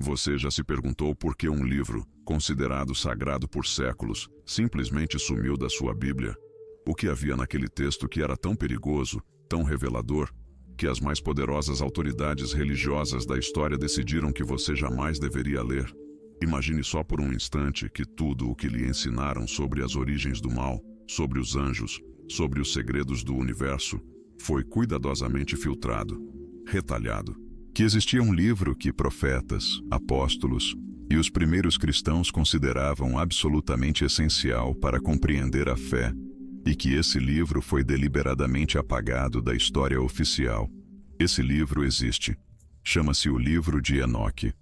Você já se perguntou por que um livro, considerado sagrado por séculos, simplesmente sumiu da sua Bíblia? O que havia naquele texto que era tão perigoso, tão revelador, que as mais poderosas autoridades religiosas da história decidiram que você jamais deveria ler? Imagine só por um instante que tudo o que lhe ensinaram sobre as origens do mal, sobre os anjos, sobre os segredos do universo, foi cuidadosamente filtrado, retalhado. Que existia um livro que profetas, apóstolos e os primeiros cristãos consideravam absolutamente essencial para compreender a fé, e que esse livro foi deliberadamente apagado da história oficial. Esse livro existe. Chama-se o Livro de Enoque.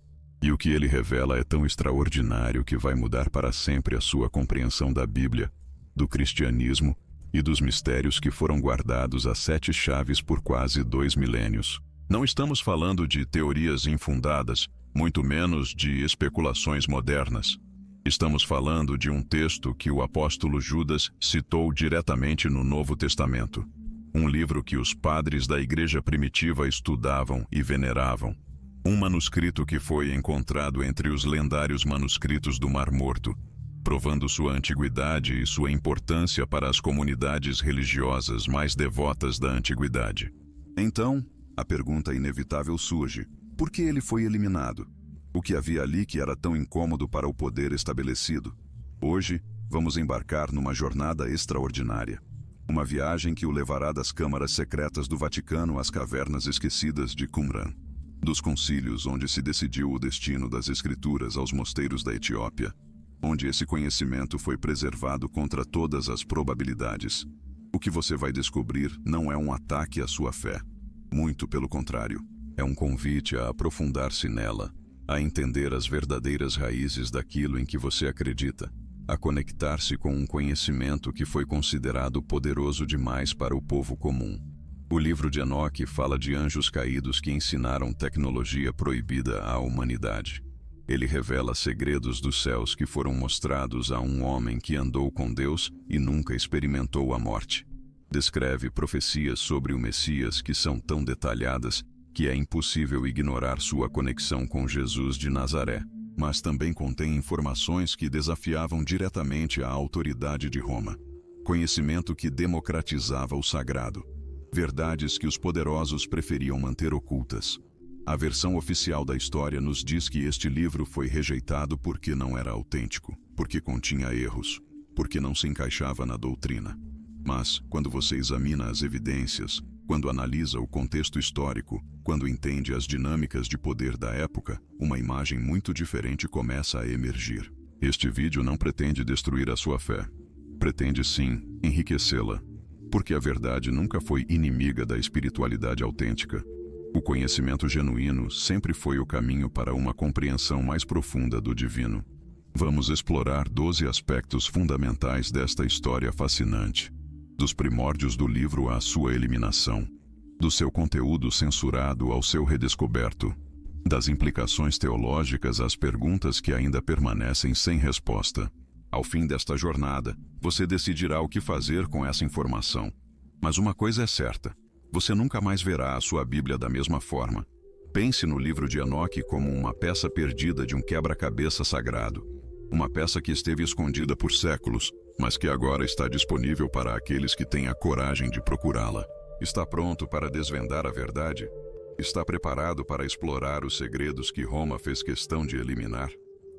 E o que ele revela é tão extraordinário que vai mudar para sempre a sua compreensão da Bíblia, do cristianismo e dos mistérios que foram guardados a 7 chaves por quase 2 milênios. Não estamos falando de teorias infundadas, muito menos de especulações modernas. Estamos falando de um texto que o apóstolo Judas citou diretamente no Novo Testamento. Um livro que os padres da igreja primitiva estudavam e veneravam. Um manuscrito que foi encontrado entre os lendários manuscritos do Mar Morto, provando sua antiguidade e sua importância para as comunidades religiosas mais devotas da antiguidade. Então, a pergunta inevitável surge: por que ele foi eliminado? O que havia ali que era tão incômodo para o poder estabelecido? Hoje, vamos embarcar numa jornada extraordinária. Uma viagem que o levará das câmaras secretas do Vaticano às cavernas esquecidas de Qumran. Dos concílios onde se decidiu o destino das Escrituras aos mosteiros da Etiópia, onde esse conhecimento foi preservado contra todas as probabilidades. O que você vai descobrir não é um ataque à sua fé. Muito pelo contrário, é um convite a aprofundar-se nela, a entender as verdadeiras raízes daquilo em que você acredita, a conectar-se com um conhecimento que foi considerado poderoso demais para o povo comum. O livro de Enoque fala de anjos caídos que ensinaram tecnologia proibida à humanidade. Ele revela segredos dos céus que foram mostrados a um homem que andou com Deus e nunca experimentou a morte. Descreve profecias sobre o Messias que são tão detalhadas que é impossível ignorar sua conexão com Jesus de Nazaré, mas também contém informações que desafiavam diretamente a autoridade de Roma. Conhecimento que democratizava o sagrado. Verdades que os poderosos preferiam manter ocultas. A versão oficial da história nos diz que este livro foi rejeitado porque não era autêntico, porque continha erros, porque não se encaixava na doutrina. Mas, quando você examina as evidências, quando analisa o contexto histórico, quando entende as dinâmicas de poder da época, uma imagem muito diferente começa a emergir. Este vídeo não pretende destruir a sua fé. Pretende sim enriquecê-la, porque a verdade nunca foi inimiga da espiritualidade autêntica. O conhecimento genuíno sempre foi o caminho para uma compreensão mais profunda do divino. Vamos explorar 12 aspectos fundamentais desta história fascinante. Dos primórdios do livro à sua eliminação. Do seu conteúdo censurado ao seu redescoberto. Das implicações teológicas às perguntas que ainda permanecem sem resposta. Ao fim desta jornada, você decidirá o que fazer com essa informação. Mas uma coisa é certa: você nunca mais verá a sua Bíblia da mesma forma. Pense no livro de Enoque como uma peça perdida de um quebra-cabeça sagrado. Uma peça que esteve escondida por séculos, mas que agora está disponível para aqueles que têm a coragem de procurá-la. Está pronto para desvendar a verdade? Está preparado para explorar os segredos que Roma fez questão de eliminar?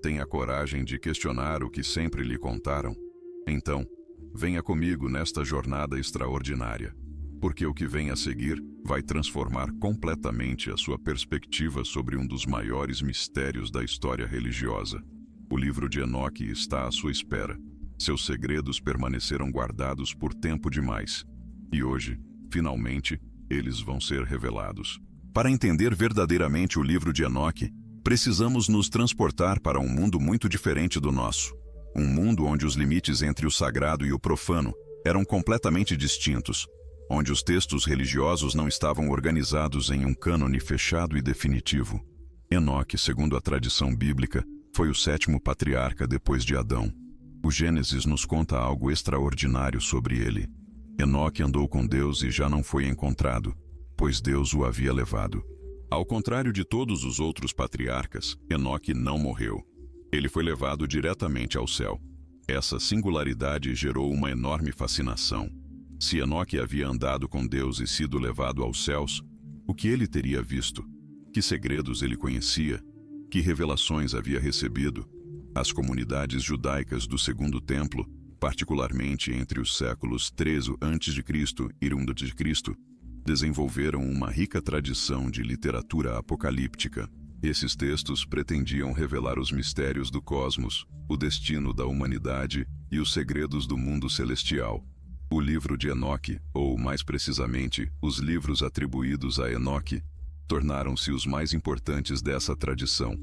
Tem a coragem de questionar o que sempre lhe contaram? Então, venha comigo nesta jornada extraordinária, porque o que vem a seguir vai transformar completamente a sua perspectiva sobre um dos maiores mistérios da história religiosa. O livro de Enoque está à sua espera. Seus segredos permaneceram guardados por tempo demais. E hoje, finalmente, eles vão ser revelados. Para entender verdadeiramente o livro de Enoque, precisamos nos transportar para um mundo muito diferente do nosso. Um mundo onde os limites entre o sagrado e o profano eram completamente distintos, onde os textos religiosos não estavam organizados em um cânone fechado e definitivo. Enoque, segundo a tradição bíblica, foi o 7º patriarca depois de Adão. O Gênesis nos conta algo extraordinário sobre ele. Enoque andou com Deus e já não foi encontrado, pois Deus o havia levado. Ao contrário de todos os outros patriarcas, Enoque não morreu. Ele foi levado diretamente ao céu. Essa singularidade gerou uma enorme fascinação. Se Enoque havia andado com Deus e sido levado aos céus, o que ele teria visto? Que segredos ele conhecia? Que revelações havia recebido? As comunidades judaicas do Segundo Templo, particularmente entre os séculos III a.C. e I a.C., desenvolveram uma rica tradição de literatura apocalíptica. Esses textos pretendiam revelar os mistérios do cosmos, o destino da humanidade e os segredos do mundo celestial. O livro de Enoque, ou mais precisamente, os livros atribuídos a Enoque, tornaram-se os mais importantes dessa tradição.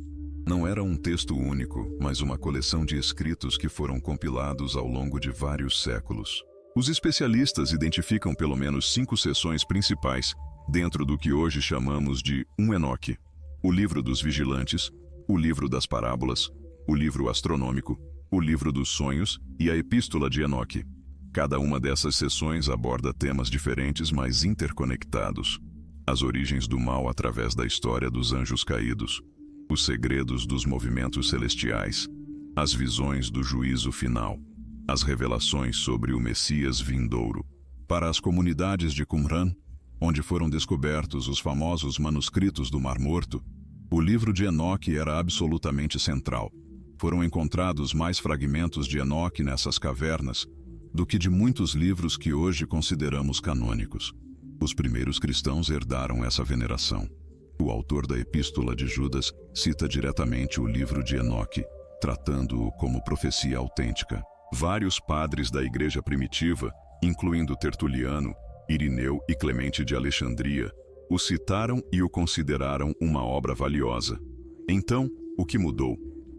Não era um texto único, mas uma coleção de escritos que foram compilados ao longo de vários séculos. Os especialistas identificam pelo menos 5 seções principais dentro do que hoje chamamos de Enoque: o livro dos vigilantes, o livro das parábolas, o livro astronômico, o livro dos sonhos e a epístola de Enoque. Cada uma dessas seções aborda temas diferentes, mas interconectados: as origens do mal através da história dos anjos caídos, os segredos dos movimentos celestiais, as visões do juízo final, as revelações sobre o Messias vindouro. Para as comunidades de Qumran, onde foram descobertos os famosos manuscritos do Mar Morto, o livro de Enoque era absolutamente central. Foram encontrados mais fragmentos de Enoque nessas cavernas do que de muitos livros que hoje consideramos canônicos. Os primeiros cristãos herdaram essa veneração. O autor da Epístola de Judas cita diretamente o livro de Enoque, tratando-o como profecia autêntica. Vários padres da Igreja primitiva, incluindo Tertuliano, Irineu e Clemente de Alexandria, o citaram e o consideraram uma obra valiosa. Então, o que mudou?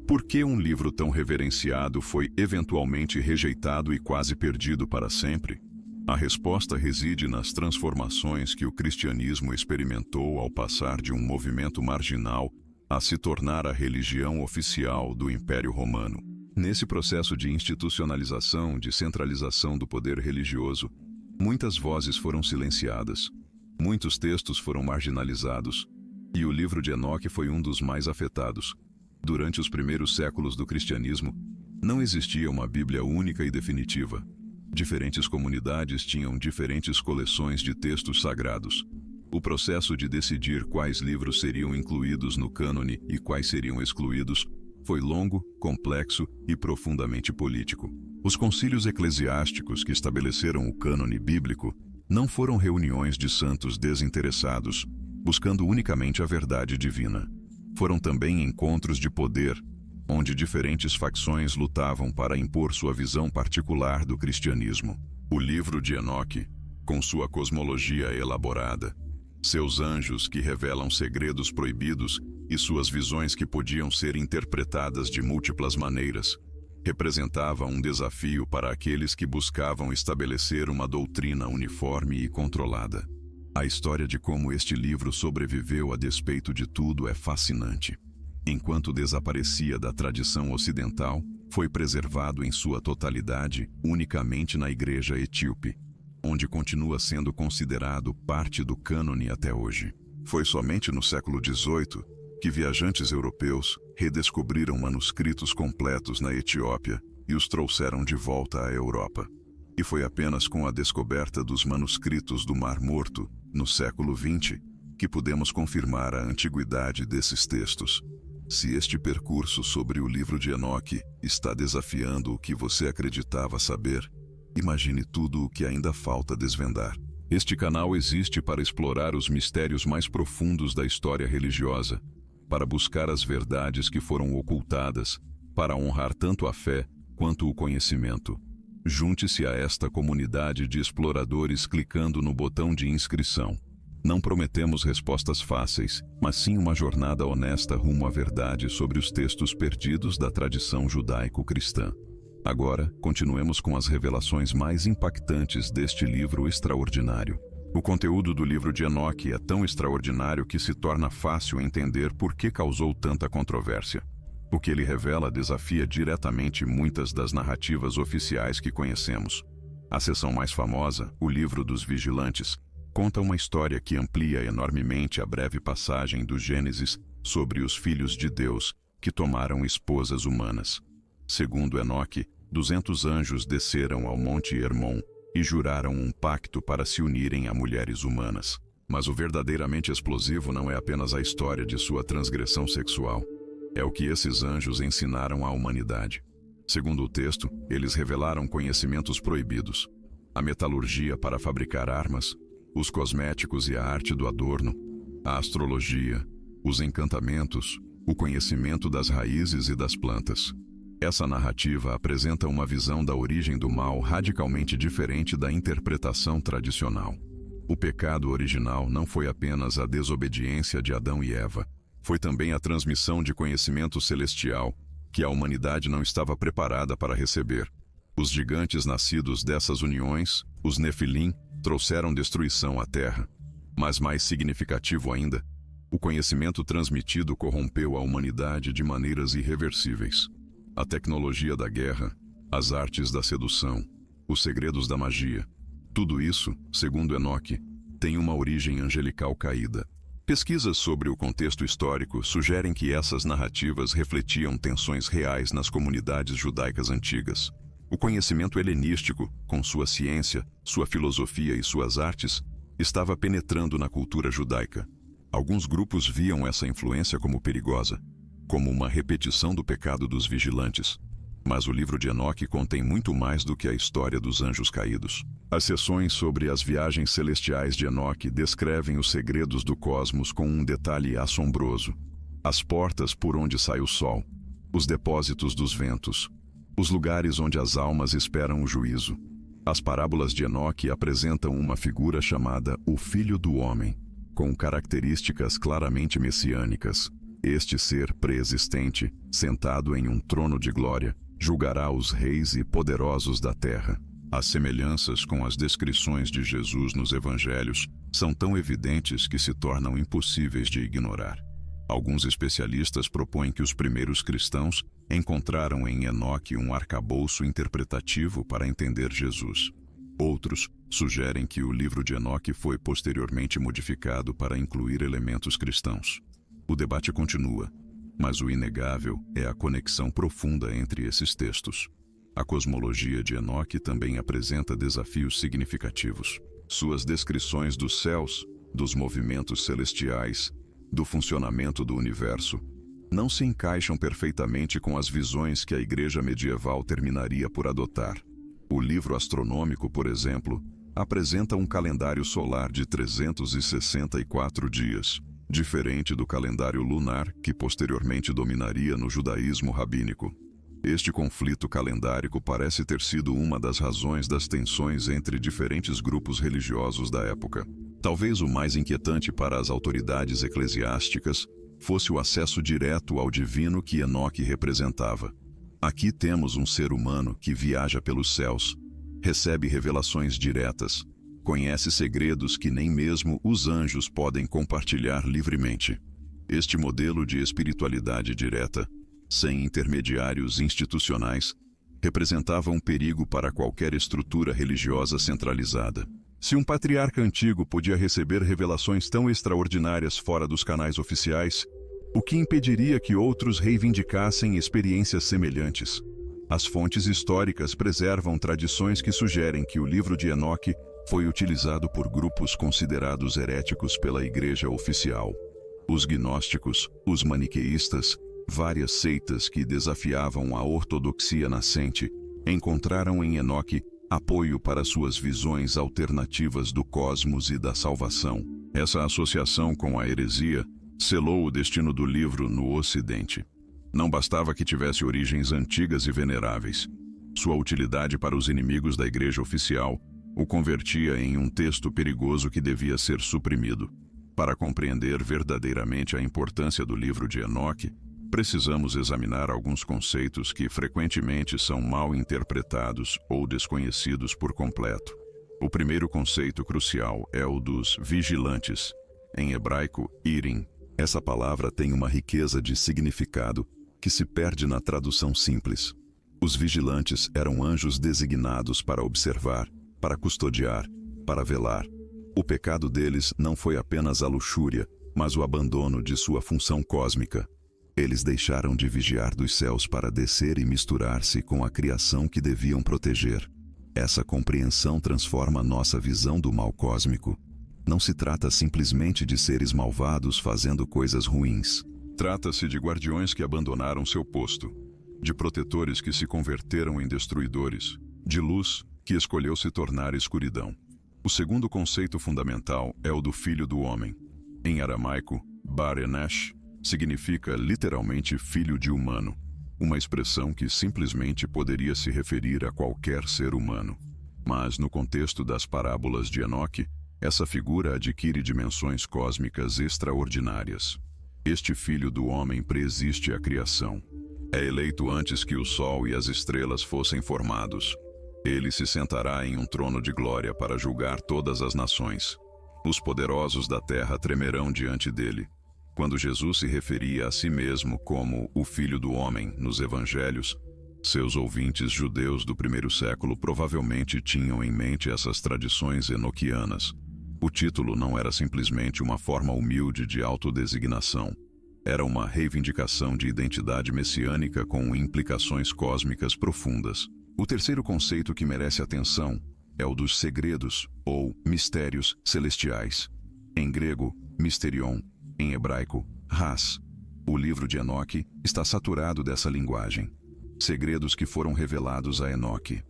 Por que um livro tão reverenciado foi eventualmente rejeitado e quase perdido para sempre? A resposta reside nas transformações que o cristianismo experimentou ao passar de um movimento marginal a se tornar a religião oficial do Império Romano. Nesse processo de institucionalização, de centralização do poder religioso, muitas vozes foram silenciadas, muitos textos foram marginalizados, e o livro de Enoque foi um dos mais afetados. Durante os primeiros séculos do cristianismo, não existia uma Bíblia única e definitiva. Diferentes comunidades tinham diferentes coleções de textos sagrados. O processo de decidir quais livros seriam incluídos no cânone e quais seriam excluídos foi longo, complexo e profundamente político. Os concílios eclesiásticos que estabeleceram o cânone bíblico não foram reuniões de santos desinteressados, buscando unicamente a verdade divina. Foram também encontros de poder, onde diferentes facções lutavam para impor sua visão particular do cristianismo. O livro de Enoque, com sua cosmologia elaborada, seus anjos que revelam segredos proibidos e suas visões que podiam ser interpretadas de múltiplas maneiras, representava um desafio para aqueles que buscavam estabelecer uma doutrina uniforme e controlada. A história de como este livro sobreviveu a despeito de tudo é fascinante. Enquanto desaparecia da tradição ocidental, foi preservado em sua totalidade unicamente na Igreja Etíope, onde continua sendo considerado parte do cânone até hoje. Foi somente no século XVIII que viajantes europeus redescobriram manuscritos completos na Etiópia e os trouxeram de volta à Europa. E foi apenas com a descoberta dos manuscritos do Mar Morto, no século XX, que pudemos confirmar a antiguidade desses textos. Se este percurso sobre o livro de Enoque está desafiando o que você acreditava saber, imagine tudo o que ainda falta desvendar. Este canal existe para explorar os mistérios mais profundos da história religiosa, para buscar as verdades que foram ocultadas, para honrar tanto a fé quanto o conhecimento. Junte-se a esta comunidade de exploradores clicando no botão de inscrição. Não prometemos respostas fáceis, mas sim uma jornada honesta rumo à verdade sobre os textos perdidos da tradição judaico-cristã. Agora, continuemos com as revelações mais impactantes deste livro extraordinário. O conteúdo do livro de Enoque é tão extraordinário que se torna fácil entender por que causou tanta controvérsia. O que ele revela desafia diretamente muitas das narrativas oficiais que conhecemos. A seção mais famosa, o livro dos vigilantes, conta uma história que amplia enormemente a breve passagem do Gênesis sobre os filhos de Deus que tomaram esposas humanas. Segundo Enoque, 200 anjos desceram ao Monte Hermon e juraram um pacto para se unirem a mulheres humanas. Mas o verdadeiramente explosivo não é apenas a história de sua transgressão sexual. É o que esses anjos ensinaram à humanidade. Segundo o texto, eles revelaram conhecimentos proibidos: a metalurgia para fabricar armas, os cosméticos e a arte do adorno, a astrologia, os encantamentos, o conhecimento das raízes e das plantas. Essa narrativa apresenta uma visão da origem do mal radicalmente diferente da interpretação tradicional. O pecado original não foi apenas a desobediência de Adão e Eva, foi também a transmissão de conhecimento celestial que a humanidade não estava preparada para receber. Os gigantes nascidos dessas uniões, os Nefilim, trouxeram destruição à terra. Mas mais significativo ainda, o conhecimento transmitido corrompeu a humanidade de maneiras irreversíveis. A tecnologia da guerra, as artes da sedução, os segredos da magia, tudo isso, segundo Enoque, tem uma origem angelical caída. Pesquisas sobre o contexto histórico sugerem que essas narrativas refletiam tensões reais nas comunidades judaicas antigas. O conhecimento helenístico, com sua ciência, sua filosofia e suas artes, estava penetrando na cultura judaica. Alguns grupos viam essa influência como perigosa, como uma repetição do pecado dos vigilantes. Mas o livro de Enoque contém muito mais do que a história dos anjos caídos. As seções sobre as viagens celestiais de Enoque descrevem os segredos do cosmos com um detalhe assombroso: as portas por onde sai o sol, os depósitos dos ventos, os lugares onde as almas esperam o juízo. As parábolas de Enoque apresentam uma figura chamada o Filho do Homem, com características claramente messiânicas. Este ser pré-existente, sentado em um trono de glória, julgará os reis e poderosos da terra. As semelhanças com as descrições de Jesus nos evangelhos são tão evidentes que se tornam impossíveis de ignorar. Alguns especialistas propõem que os primeiros cristãos encontraram em Enoque um arcabouço interpretativo para entender Jesus. Outros sugerem que o livro de Enoque foi posteriormente modificado para incluir elementos cristãos. O debate continua, mas o inegável é a conexão profunda entre esses textos. A cosmologia de Enoque também apresenta desafios significativos. Suas descrições dos céus, dos movimentos celestiais, do funcionamento do universo, não se encaixam perfeitamente com as visões que a igreja medieval terminaria por adotar. O livro astronômico, por exemplo, apresenta um calendário solar de 364 dias, diferente do calendário lunar que posteriormente dominaria no judaísmo rabínico. Este conflito calendárico parece ter sido uma das razões das tensões entre diferentes grupos religiosos da época. Talvez o mais inquietante para as autoridades eclesiásticas fosse o acesso direto ao divino que Enoque representava. Aqui temos um ser humano que viaja pelos céus, recebe revelações diretas, conhece segredos que nem mesmo os anjos podem compartilhar livremente. Este modelo de espiritualidade direta, sem intermediários institucionais, representava um perigo para qualquer estrutura religiosa centralizada. Se um patriarca antigo podia receber revelações tão extraordinárias fora dos canais oficiais, o que impediria que outros reivindicassem experiências semelhantes? As fontes históricas preservam tradições que sugerem que o livro de Enoque foi utilizado por grupos considerados heréticos pela Igreja oficial. Os gnósticos, os maniqueístas, várias seitas que desafiavam a ortodoxia nascente, encontraram em Enoque apoio para suas visões alternativas do cosmos e da salvação. Essa associação com a heresia selou o destino do livro no Ocidente. Não bastava que tivesse origens antigas e veneráveis. Sua utilidade para os inimigos da Igreja oficial o convertia em um texto perigoso que devia ser suprimido. Para compreender verdadeiramente a importância do livro de Enoque, precisamos examinar alguns conceitos que frequentemente são mal interpretados ou desconhecidos por completo. O primeiro conceito crucial é o dos vigilantes, em hebraico, irim. Essa palavra tem uma riqueza de significado que se perde na tradução simples. Os vigilantes eram anjos designados para observar, para custodiar, para velar. O pecado deles não foi apenas a luxúria, mas o abandono de sua função cósmica. Eles deixaram de vigiar dos céus para descer e misturar-se com a criação que deviam proteger. Essa compreensão transforma nossa visão do mal cósmico. Não se trata simplesmente de seres malvados fazendo coisas ruins. Trata-se de guardiões que abandonaram seu posto, de protetores que se converteram em destruidores, de luz que escolheu se tornar escuridão. O segundo conceito fundamental é o do Filho do Homem. Em aramaico, Bar Enesh significa literalmente filho de humano, uma expressão que simplesmente poderia se referir a qualquer ser humano. Mas no contexto das parábolas de Enoque, essa figura adquire dimensões cósmicas extraordinárias. Este Filho do Homem preexiste à criação. É eleito antes que o sol e as estrelas fossem formados. Ele se sentará em um trono de glória para julgar todas as nações. Os poderosos da terra tremerão diante dele. Quando Jesus se referia a si mesmo como o Filho do Homem nos Evangelhos, seus ouvintes judeus do primeiro século provavelmente tinham em mente essas tradições enoquianas. O título não era simplesmente uma forma humilde de autodesignação. Era uma reivindicação de identidade messiânica com implicações cósmicas profundas. O terceiro conceito que merece atenção é o dos segredos, ou mistérios celestiais. Em grego, mysterion, em hebraico, ras. O livro de Enoque está saturado dessa linguagem. Segredos que foram revelados a Enoque.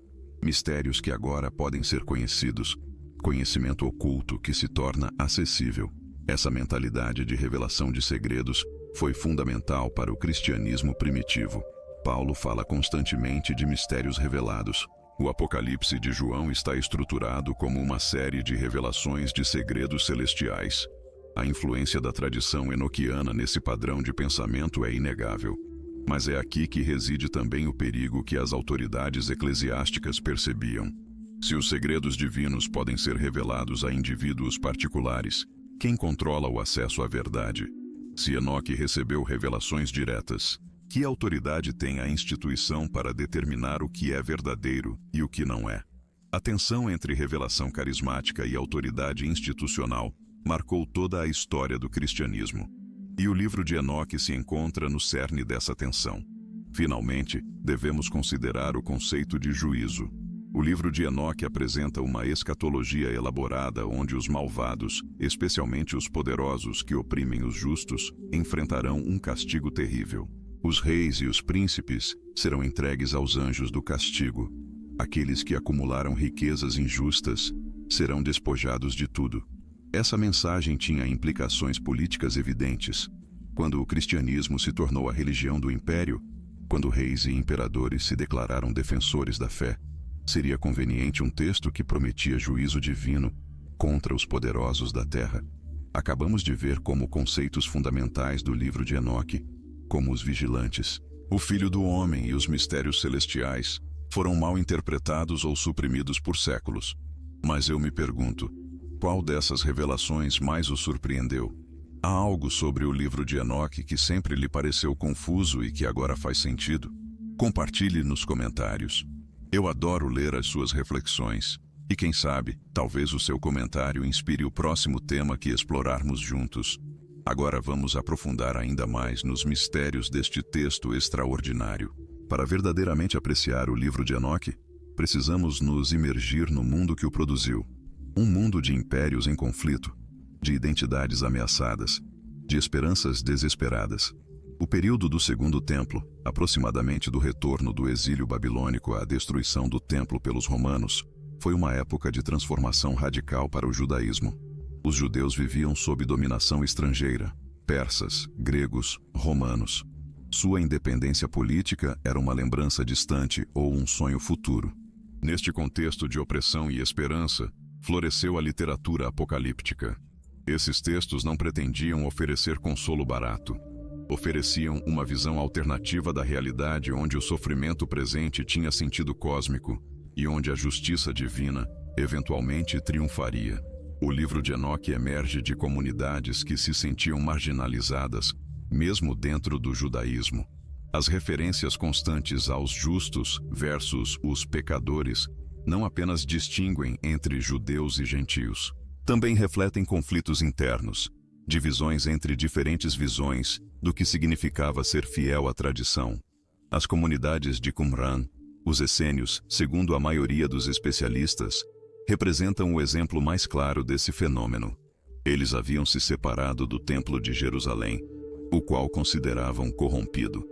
Mistérios que agora podem ser conhecidos. Conhecimento oculto que se torna acessível. Essa mentalidade de revelação de segredos foi fundamental para o cristianismo primitivo. Paulo fala constantemente de mistérios revelados. O Apocalipse de João está estruturado como uma série de revelações de segredos celestiais. A influência da tradição enoquiana nesse padrão de pensamento é inegável. Mas é aqui que reside também o perigo que as autoridades eclesiásticas percebiam. Se os segredos divinos podem ser revelados a indivíduos particulares, quem controla o acesso à verdade? Se Enoque recebeu revelações diretas, que autoridade tem a instituição para determinar o que é verdadeiro e o que não é? A tensão entre revelação carismática e autoridade institucional marcou toda a história do cristianismo. E o livro de Enoque se encontra no cerne dessa tensão. Finalmente, devemos considerar o conceito de juízo. O livro de Enoque apresenta uma escatologia elaborada onde os malvados, especialmente os poderosos que oprimem os justos, enfrentarão um castigo terrível. Os reis e os príncipes serão entregues aos anjos do castigo. Aqueles que acumularam riquezas injustas serão despojados de tudo. Essa mensagem tinha implicações políticas evidentes. Quando o cristianismo se tornou a religião do império, quando reis e imperadores se declararam defensores da fé, seria conveniente um texto que prometia juízo divino contra os poderosos da terra. Acabamos de ver como conceitos fundamentais do livro de Enoque, como os vigilantes, o Filho do Homem e os mistérios celestiais, foram mal interpretados ou suprimidos por séculos. Mas eu me pergunto, qual dessas revelações mais o surpreendeu? Há algo sobre o livro de Enoque que sempre lhe pareceu confuso e que agora faz sentido? Compartilhe nos comentários. Eu adoro ler as suas reflexões. E quem sabe, talvez o seu comentário inspire o próximo tema que explorarmos juntos. Agora vamos aprofundar ainda mais nos mistérios deste texto extraordinário. Para verdadeiramente apreciar o livro de Enoque, precisamos nos imergir no mundo que o produziu. Um mundo de impérios em conflito, de identidades ameaçadas, de esperanças desesperadas. O período do Segundo Templo, aproximadamente do retorno do exílio babilônico à destruição do templo pelos romanos, foi uma época de transformação radical para o judaísmo. Os judeus viviam sob dominação estrangeira, persas, gregos, romanos. Sua independência política era uma lembrança distante ou um sonho futuro. Neste contexto de opressão e esperança, floresceu a literatura apocalíptica. Esses textos não pretendiam oferecer consolo barato. Ofereciam uma visão alternativa da realidade onde o sofrimento presente tinha sentido cósmico e onde a justiça divina eventualmente triunfaria. O livro de Enoque emerge de comunidades que se sentiam marginalizadas, mesmo dentro do judaísmo. As referências constantes aos justos versus os pecadores não apenas distinguem entre judeus e gentios. Também refletem conflitos internos, divisões entre diferentes visões do que significava ser fiel à tradição. As comunidades de Qumran, os essênios, segundo a maioria dos especialistas, representam o exemplo mais claro desse fenômeno. Eles haviam se separado do Templo de Jerusalém, o qual consideravam corrompido.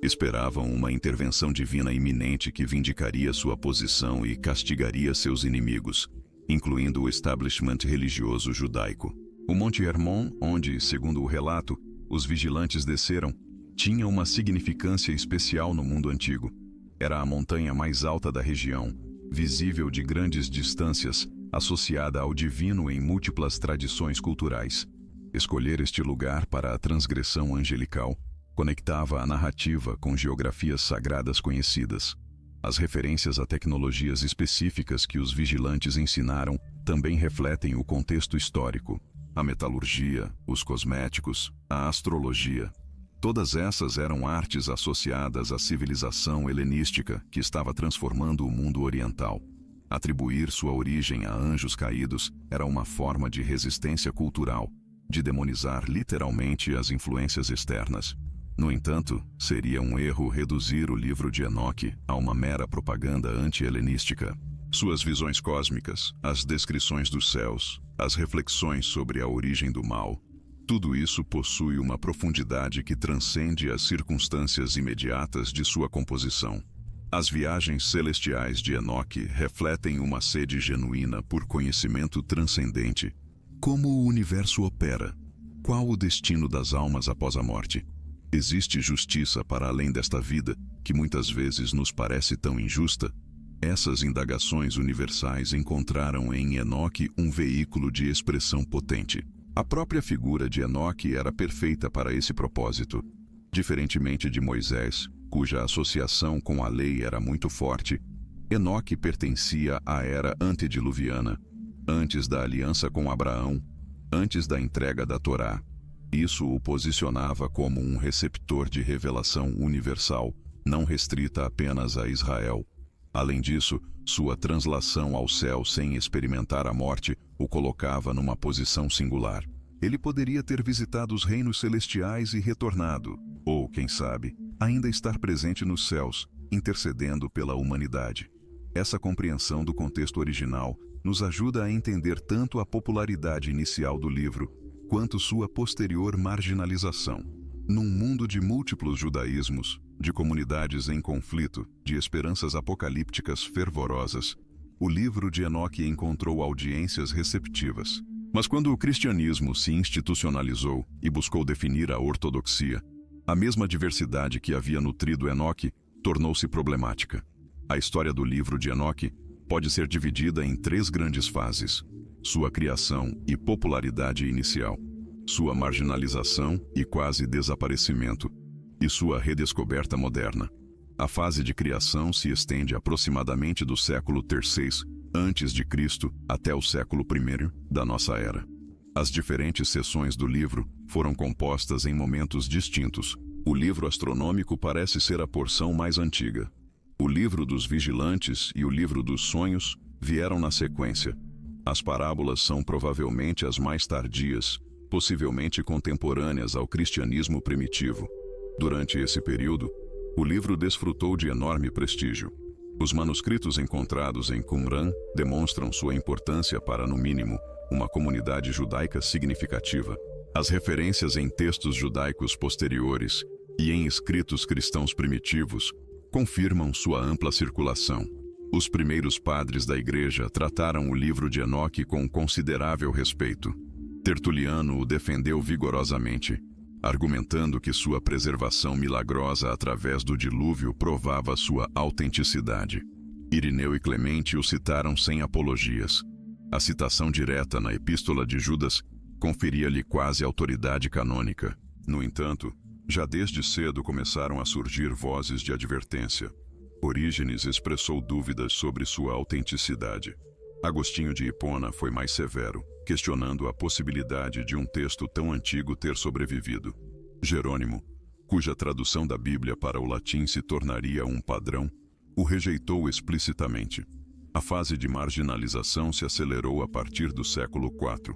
Esperavam uma intervenção divina iminente que vindicaria sua posição e castigaria seus inimigos, incluindo o establishment religioso judaico. O Monte Hermon, onde, segundo o relato, os vigilantes desceram, tinha uma significância especial no mundo antigo. Era a montanha mais alta da região, visível de grandes distâncias, associada ao divino em múltiplas tradições culturais. Escolher este lugar para a transgressão angelical conectava a narrativa com geografias sagradas conhecidas. As referências a tecnologias específicas que os vigilantes ensinaram também refletem o contexto histórico. A metalurgia, os cosméticos, a astrologia. Todas essas eram artes associadas à civilização helenística que estava transformando o mundo oriental. Atribuir sua origem a anjos caídos era uma forma de resistência cultural, de demonizar literalmente as influências externas. No entanto, seria um erro reduzir o livro de Enoque a uma mera propaganda anti-helenística. Suas visões cósmicas, as descrições dos céus, as reflexões sobre a origem do mal, tudo isso possui uma profundidade que transcende as circunstâncias imediatas de sua composição. As viagens celestiais de Enoque refletem uma sede genuína por conhecimento transcendente. Como o universo opera? Qual o destino das almas após a morte? Existe justiça para além desta vida, que muitas vezes nos parece tão injusta? Essas indagações universais encontraram em Enoque um veículo de expressão potente. A própria figura de Enoque era perfeita para esse propósito. Diferentemente de Moisés, cuja associação com a lei era muito forte, Enoque pertencia à era antediluviana, antes da aliança com Abraão, antes da entrega da Torá. Isso o posicionava como um receptor de revelação universal, não restrita apenas a Israel. Além disso, sua translação ao céu sem experimentar a morte o colocava numa posição singular. Ele poderia ter visitado os reinos celestiais e retornado, ou, quem sabe, ainda estar presente nos céus, intercedendo pela humanidade. Essa compreensão do contexto original nos ajuda a entender tanto a popularidade inicial do livro, quanto sua posterior marginalização. Num mundo de múltiplos judaísmos, de comunidades em conflito, de esperanças apocalípticas fervorosas, o livro de Enoque encontrou audiências receptivas. Mas quando o cristianismo se institucionalizou e buscou definir a ortodoxia, a mesma diversidade que havia nutrido Enoque tornou-se problemática. A história do livro de Enoque pode ser dividida em 3 grandes fases: sua criação e popularidade inicial, sua marginalização e quase desaparecimento, e sua redescoberta moderna. A fase de criação se estende aproximadamente do século III a.C. até o século I da nossa era. As diferentes seções do livro foram compostas em momentos distintos. O livro astronômico parece ser a porção mais antiga. O livro dos vigilantes e o livro dos sonhos vieram na sequência. As parábolas são provavelmente as mais tardias, possivelmente contemporâneas ao cristianismo primitivo. Durante esse período, o livro desfrutou de enorme prestígio. Os manuscritos encontrados em Qumran demonstram sua importância para, no mínimo, uma comunidade judaica significativa. As referências em textos judaicos posteriores e em escritos cristãos primitivos confirmam sua ampla circulação. Os primeiros padres da Igreja trataram o livro de Enoque com considerável respeito. Tertuliano o defendeu vigorosamente, argumentando que sua preservação milagrosa através do dilúvio provava sua autenticidade. Irineu e Clemente o citaram sem apologias. A citação direta na Epístola de Judas conferia-lhe quase autoridade canônica. No entanto, já desde cedo começaram a surgir vozes de advertência. Orígenes expressou dúvidas sobre sua autenticidade. Agostinho de Hipona foi mais severo, questionando a possibilidade de um texto tão antigo ter sobrevivido. Jerônimo, cuja tradução da Bíblia para o latim se tornaria um padrão, o rejeitou explicitamente. A fase de marginalização se acelerou a partir do século IV,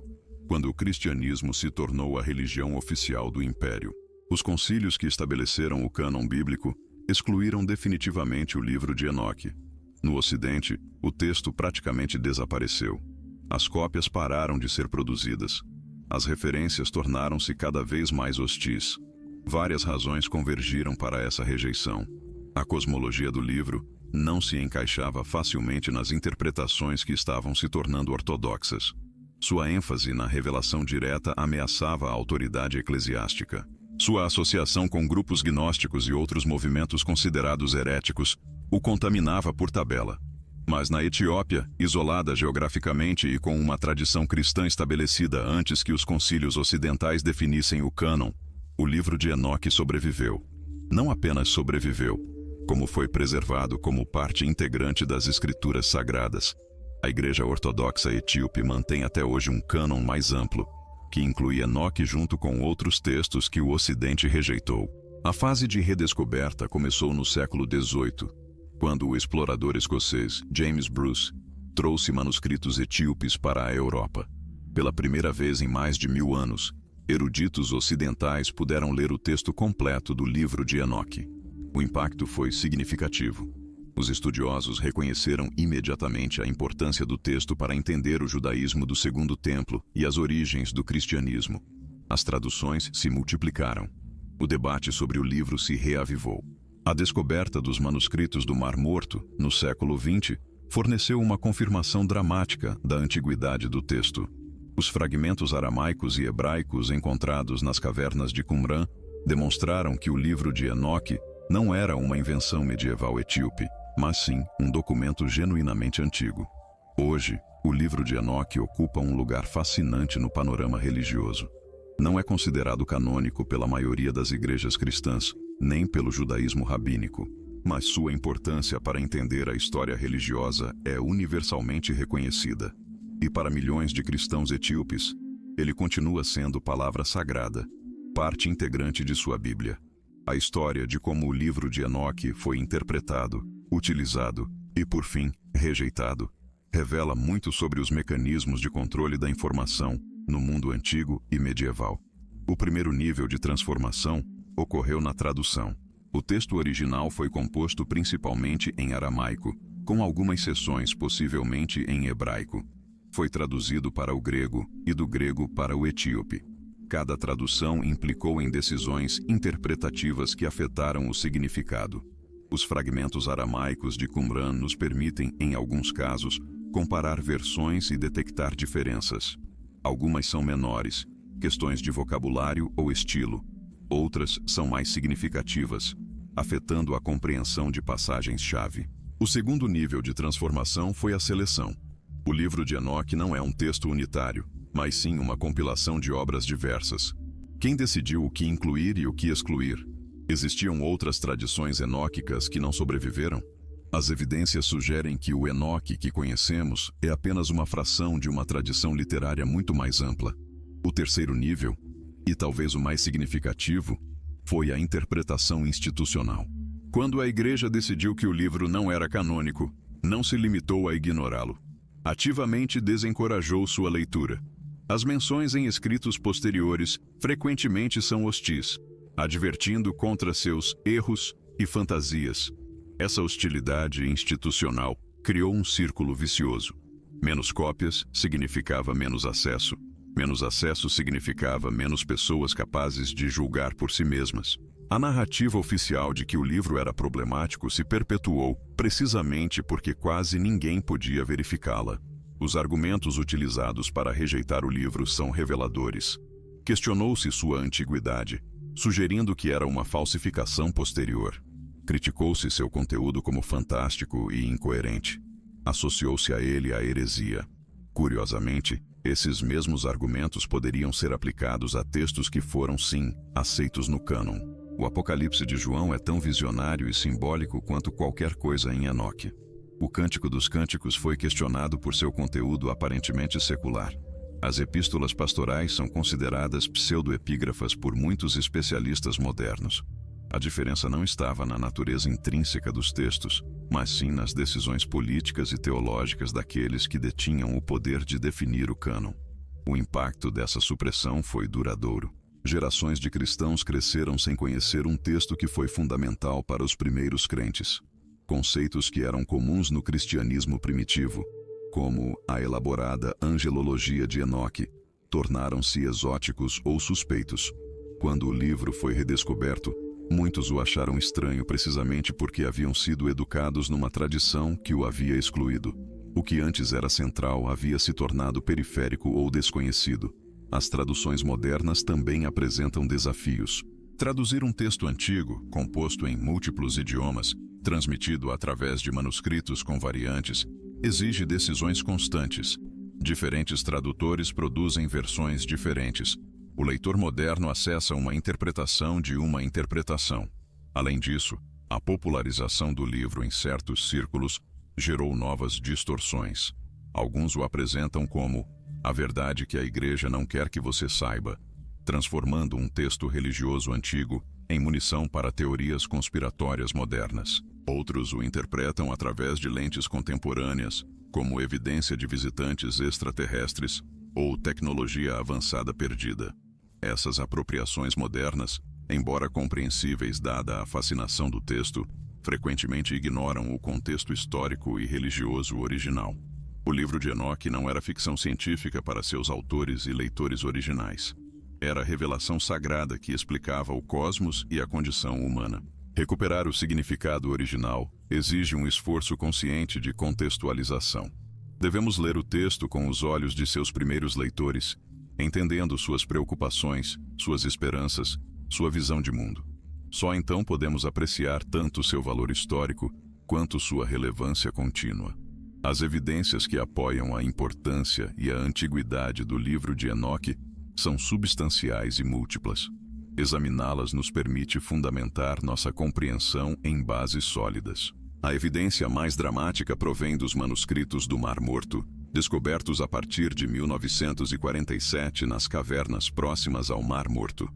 quando o cristianismo se tornou a religião oficial do Império. Os concílios que estabeleceram o cânon bíblico excluíram definitivamente o livro de Enoque. No Ocidente, o texto praticamente desapareceu. As cópias pararam de ser produzidas. As referências tornaram-se cada vez mais hostis. Várias razões convergiram para essa rejeição. A cosmologia do livro não se encaixava facilmente nas interpretações que estavam se tornando ortodoxas. Sua ênfase na revelação direta ameaçava a autoridade eclesiástica. Sua associação com grupos gnósticos e outros movimentos considerados heréticos o contaminava por tabela. Mas na Etiópia, isolada geograficamente e com uma tradição cristã estabelecida antes que os concílios ocidentais definissem o cânon, o livro de Enoque sobreviveu. Não apenas sobreviveu, como foi preservado como parte integrante das escrituras sagradas. A Igreja Ortodoxa Etíope mantém até hoje um cânon mais amplo, que inclui Enoque junto com outros textos que o Ocidente rejeitou. A fase de redescoberta começou no século XVIII, quando o explorador escocês James Bruce trouxe manuscritos etíopes para a Europa. Pela primeira vez em mais de 1000 anos, eruditos ocidentais puderam ler o texto completo do livro de Enoque. O impacto foi significativo. Os estudiosos reconheceram imediatamente a importância do texto para entender o judaísmo do Segundo Templo e as origens do cristianismo. As traduções se multiplicaram. O debate sobre o livro se reavivou. A descoberta dos manuscritos do Mar Morto, no século XX, forneceu uma confirmação dramática da antiguidade do texto. Os fragmentos aramaicos e hebraicos encontrados nas cavernas de Qumran demonstraram que o livro de Enoque não era uma invenção medieval etíope, mas sim um documento genuinamente antigo. Hoje, o livro de Enoque ocupa um lugar fascinante no panorama religioso. Não é considerado canônico pela maioria das igrejas cristãs, nem pelo judaísmo rabínico, mas sua importância para entender a história religiosa é universalmente reconhecida. E para milhões de cristãos etíopes, ele continua sendo palavra sagrada, parte integrante de sua Bíblia. A história de como o livro de Enoque foi interpretado, utilizado e, por fim, rejeitado, revela muito sobre os mecanismos de controle da informação no mundo antigo e medieval. O primeiro nível de transformação ocorreu na tradução. O texto original foi composto principalmente em aramaico, com algumas seções possivelmente em hebraico. Foi traduzido para o grego e do grego para o etíope. Cada tradução implicou em decisões interpretativas que afetaram o significado. Os fragmentos aramaicos de Qumran nos permitem, em alguns casos, comparar versões e detectar diferenças. Algumas são menores, questões de vocabulário ou estilo. Outras são mais significativas, afetando a compreensão de passagens-chave. O segundo nível de transformação foi a seleção. O livro de Enoque não é um texto unitário, mas sim uma compilação de obras diversas. Quem decidiu o que incluir e o que excluir? Existiam outras tradições enóquicas que não sobreviveram? As evidências sugerem que o Enoque que conhecemos é apenas uma fração de uma tradição literária muito mais ampla. O terceiro nível, e talvez o mais significativo, foi a interpretação institucional. Quando a Igreja decidiu que o livro não era canônico, não se limitou a ignorá-lo. Ativamente desencorajou sua leitura. As menções em escritos posteriores frequentemente são hostis, advertindo contra seus erros e fantasias. Essa hostilidade institucional criou um círculo vicioso. Menos cópias significava menos acesso. Menos acesso significava menos pessoas capazes de julgar por si mesmas. A narrativa oficial de que o livro era problemático se perpetuou precisamente porque quase ninguém podia verificá-la. Os argumentos utilizados para rejeitar o livro são reveladores. Questionou-se sua antiguidade, sugerindo que era uma falsificação posterior. Criticou-se seu conteúdo como fantástico e incoerente. Associou-se a ele a heresia. Curiosamente, esses mesmos argumentos poderiam ser aplicados a textos que foram, sim, aceitos no cânon. O Apocalipse de João é tão visionário e simbólico quanto qualquer coisa em Enoque. O Cântico dos Cânticos foi questionado por seu conteúdo aparentemente secular. As epístolas pastorais são consideradas pseudoepígrafas por muitos especialistas modernos. A diferença não estava na natureza intrínseca dos textos, mas sim nas decisões políticas e teológicas daqueles que detinham o poder de definir o cânon. O impacto dessa supressão foi duradouro. Gerações de cristãos cresceram sem conhecer um texto que foi fundamental para os primeiros crentes. Conceitos que eram comuns no cristianismo primitivo, como a elaborada angelologia de Enoque, tornaram-se exóticos ou suspeitos. Quando o livro foi redescoberto, muitos o acharam estranho precisamente porque haviam sido educados numa tradição que o havia excluído. O que antes era central havia se tornado periférico ou desconhecido. As traduções modernas também apresentam desafios. Traduzir um texto antigo, composto em múltiplos idiomas, transmitido através de manuscritos com variantes, exige decisões constantes. Diferentes tradutores produzem versões diferentes. O leitor moderno acessa uma interpretação de uma interpretação. Além disso, a popularização do livro em certos círculos gerou novas distorções. Alguns o apresentam como a verdade que a Igreja não quer que você saiba, transformando um texto religioso antigo em munição para teorias conspiratórias modernas. Outros o interpretam através de lentes contemporâneas, como evidência de visitantes extraterrestres ou tecnologia avançada perdida. Essas apropriações modernas, embora compreensíveis dada a fascinação do texto, frequentemente ignoram o contexto histórico e religioso original. O livro de Enoque não era ficção científica para seus autores e leitores originais. Era a revelação sagrada que explicava o cosmos e a condição humana. Recuperar o significado original exige um esforço consciente de contextualização. Devemos ler o texto com os olhos de seus primeiros leitores, entendendo suas preocupações, suas esperanças, sua visão de mundo. Só então podemos apreciar tanto seu valor histórico quanto sua relevância contínua. As evidências que apoiam a importância e a antiguidade do livro de Enoque são substanciais e múltiplas. Examiná-las nos permite fundamentar nossa compreensão em bases sólidas. A evidência mais dramática provém dos manuscritos do Mar Morto, descobertos a partir de 1947 nas cavernas próximas ao Mar Morto.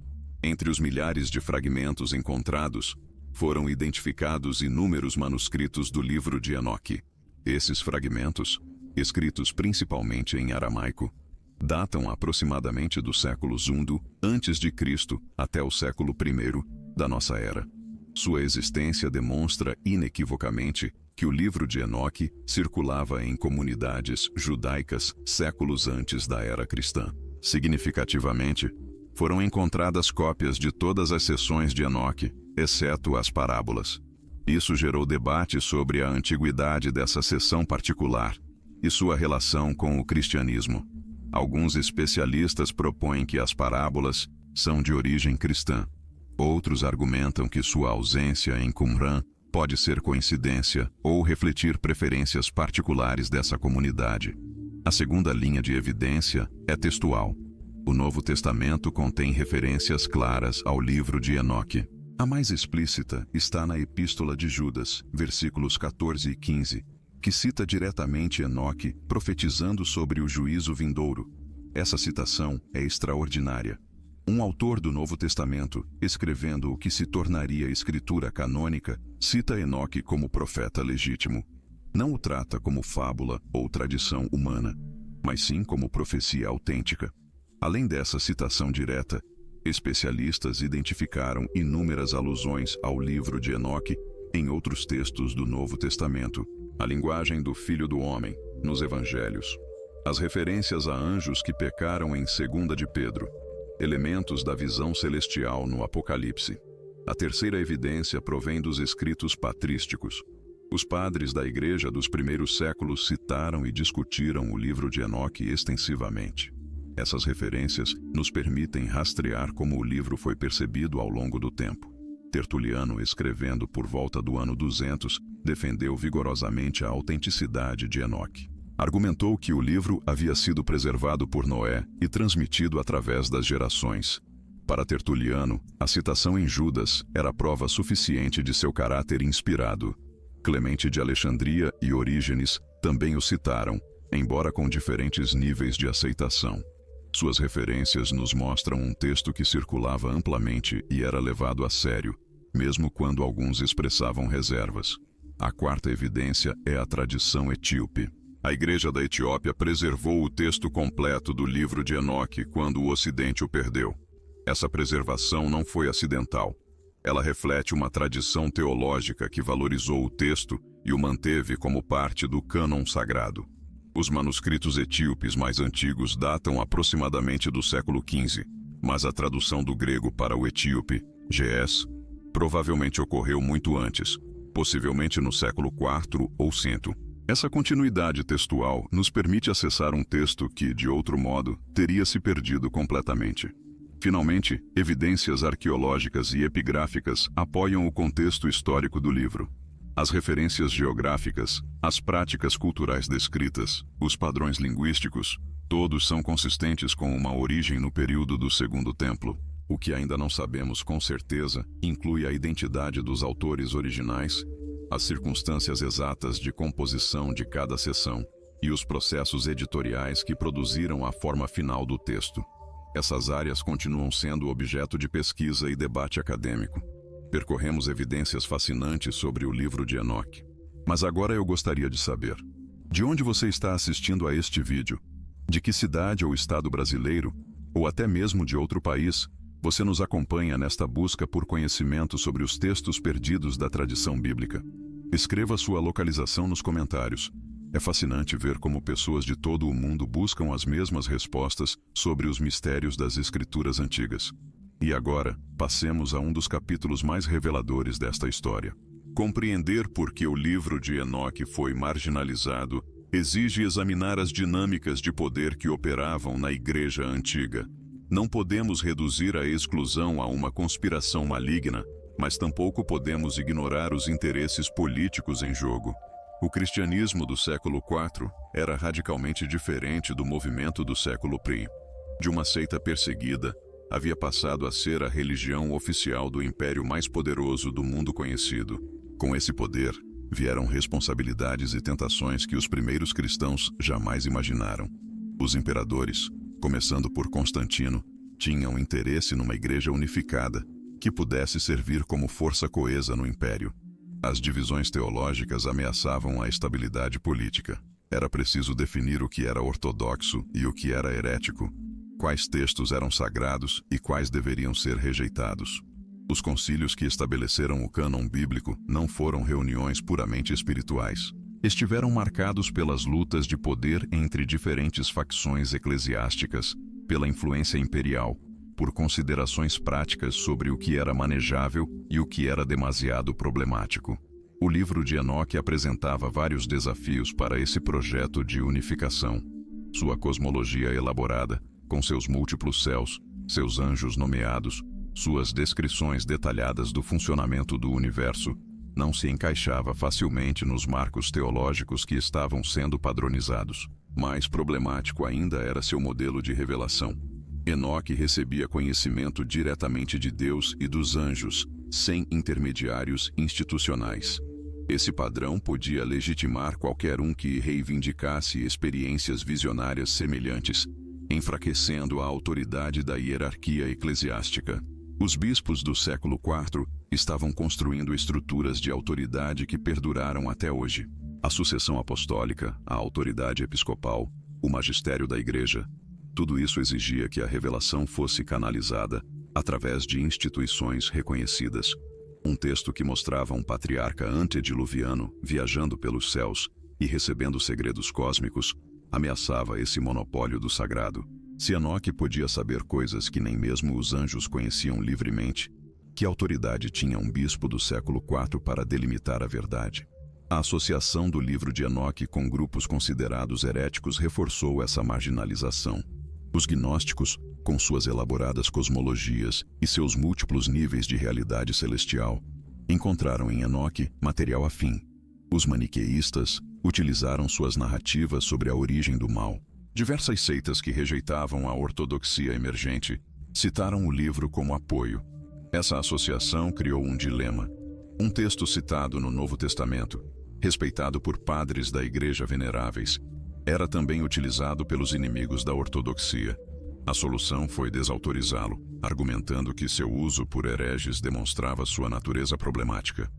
Entre os milhares de fragmentos encontrados, foram identificados inúmeros manuscritos do livro de Enoque. Esses fragmentos, escritos principalmente em aramaico, datam aproximadamente do século II a.C. até o século I da nossa era. Sua existência demonstra inequivocamente que o livro de Enoque circulava em comunidades judaicas séculos antes da era cristã. Significativamente, foram encontradas cópias de todas as seções de Enoque, exceto as parábolas. Isso gerou debate sobre a antiguidade dessa seção particular e sua relação com o cristianismo. Alguns especialistas propõem que as parábolas são de origem cristã. Outros argumentam que sua ausência em Qumran pode ser coincidência ou refletir preferências particulares dessa comunidade. A segunda linha de evidência é textual. O Novo Testamento contém referências claras ao livro de Enoque. A mais explícita está na Epístola de Judas, versículos 14 e 15, que cita diretamente Enoque profetizando sobre o juízo vindouro. Essa citação é extraordinária. Um autor do Novo Testamento, escrevendo o que se tornaria escritura canônica, cita Enoque como profeta legítimo. Não o trata como fábula ou tradição humana, mas sim como profecia autêntica. Além dessa citação direta, especialistas identificaram inúmeras alusões ao livro de Enoque em outros textos do Novo Testamento. A linguagem do Filho do Homem, nos Evangelhos. As referências a anjos que pecaram em 2 de Pedro. Elementos da visão celestial no Apocalipse. A terceira evidência provém dos escritos patrísticos. Os padres da Igreja dos primeiros séculos citaram e discutiram o livro de Enoque extensivamente. Essas referências nos permitem rastrear como o livro foi percebido ao longo do tempo. Tertuliano, escrevendo por volta do ano 200, defendeu vigorosamente a autenticidade de Enoque. Argumentou que o livro havia sido preservado por Noé e transmitido através das gerações. Para Tertuliano, a citação em Judas era prova suficiente de seu caráter inspirado. Clemente de Alexandria e Orígenes também o citaram, embora com diferentes níveis de aceitação. Suas referências nos mostram um texto que circulava amplamente e era levado a sério, mesmo quando alguns expressavam reservas. A quarta evidência é a tradição etíope. A Igreja da Etiópia preservou o texto completo do livro de Enoque quando o Ocidente o perdeu. Essa preservação não foi acidental. Ela reflete uma tradição teológica que valorizou o texto e o manteve como parte do cânon sagrado. Os manuscritos etíopes mais antigos datam aproximadamente do século XV, mas a tradução do grego para o etíope, GS, provavelmente ocorreu muito antes, possivelmente no século IV ou V. Essa continuidade textual nos permite acessar um texto que, de outro modo, teria se perdido completamente. Finalmente, evidências arqueológicas e epigráficas apoiam o contexto histórico do livro. As referências geográficas, as práticas culturais descritas, os padrões linguísticos, todos são consistentes com uma origem no período do Segundo Templo. O que ainda não sabemos com certeza inclui a identidade dos autores originais, as circunstâncias exatas de composição de cada seção e os processos editoriais que produziram a forma final do texto. Essas áreas continuam sendo objeto de pesquisa e debate acadêmico. Percorremos evidências fascinantes sobre o livro de Enoque. Mas agora eu gostaria de saber: de onde você está assistindo a este vídeo? De que cidade ou estado brasileiro, ou até mesmo de outro país, você nos acompanha nesta busca por conhecimento sobre os textos perdidos da tradição bíblica? Escreva sua localização nos comentários. É fascinante ver como pessoas de todo o mundo buscam as mesmas respostas sobre os mistérios das Escrituras antigas. E agora, passemos a um dos capítulos mais reveladores desta história. Compreender por que o livro de Enoque foi marginalizado exige examinar as dinâmicas de poder que operavam na Igreja Antiga. Não podemos reduzir a exclusão a uma conspiração maligna, mas tampouco podemos ignorar os interesses políticos em jogo. O cristianismo do século IV era radicalmente diferente do movimento do século I. De uma seita perseguida, havia passado a ser a religião oficial do império mais poderoso do mundo conhecido. Com esse poder, vieram responsabilidades e tentações que os primeiros cristãos jamais imaginaram. Os imperadores, começando por Constantino, tinham interesse numa igreja unificada, que pudesse servir como força coesa no império. As divisões teológicas ameaçavam a estabilidade política. Era preciso definir o que era ortodoxo e o que era herético, quais textos eram sagrados e quais deveriam ser rejeitados. Os concílios que estabeleceram o cânon bíblico não foram reuniões puramente espirituais. Estiveram marcados pelas lutas de poder entre diferentes facções eclesiásticas, pela influência imperial, por considerações práticas sobre o que era manejável e o que era demasiado problemático. O livro de Enoque apresentava vários desafios para esse projeto de unificação. Sua cosmologia elaborada, com seus múltiplos céus, seus anjos nomeados, suas descrições detalhadas do funcionamento do universo, não se encaixava facilmente nos marcos teológicos que estavam sendo padronizados. Mais problemático ainda era seu modelo de revelação. Enoque recebia conhecimento diretamente de Deus e dos anjos, sem intermediários institucionais. Esse padrão podia legitimar qualquer um que reivindicasse experiências visionárias semelhantes, enfraquecendo a autoridade da hierarquia eclesiástica. Os bispos do século IV estavam construindo estruturas de autoridade que perduraram até hoje. A sucessão apostólica, a autoridade episcopal, o magistério da igreja, tudo isso exigia que a revelação fosse canalizada através de instituições reconhecidas. Um texto que mostrava um patriarca antediluviano viajando pelos céus e recebendo segredos cósmicos ameaçava esse monopólio do sagrado. Se Enoque podia saber coisas que nem mesmo os anjos conheciam livremente, que autoridade tinha um bispo do século IV para delimitar a verdade? A associação do livro de Enoque com grupos considerados heréticos reforçou essa marginalização. Os gnósticos, com suas elaboradas cosmologias e seus múltiplos níveis de realidade celestial, encontraram em Enoque material afim. Os maniqueístas utilizaram suas narrativas sobre a origem do mal. Diversas seitas que rejeitavam a ortodoxia emergente citaram o livro como apoio. Essa associação criou um dilema. Um texto citado no Novo Testamento, respeitado por padres da Igreja veneráveis, era também utilizado pelos inimigos da ortodoxia. A solução foi desautorizá-lo, argumentando que seu uso por hereges demonstrava sua natureza problemática.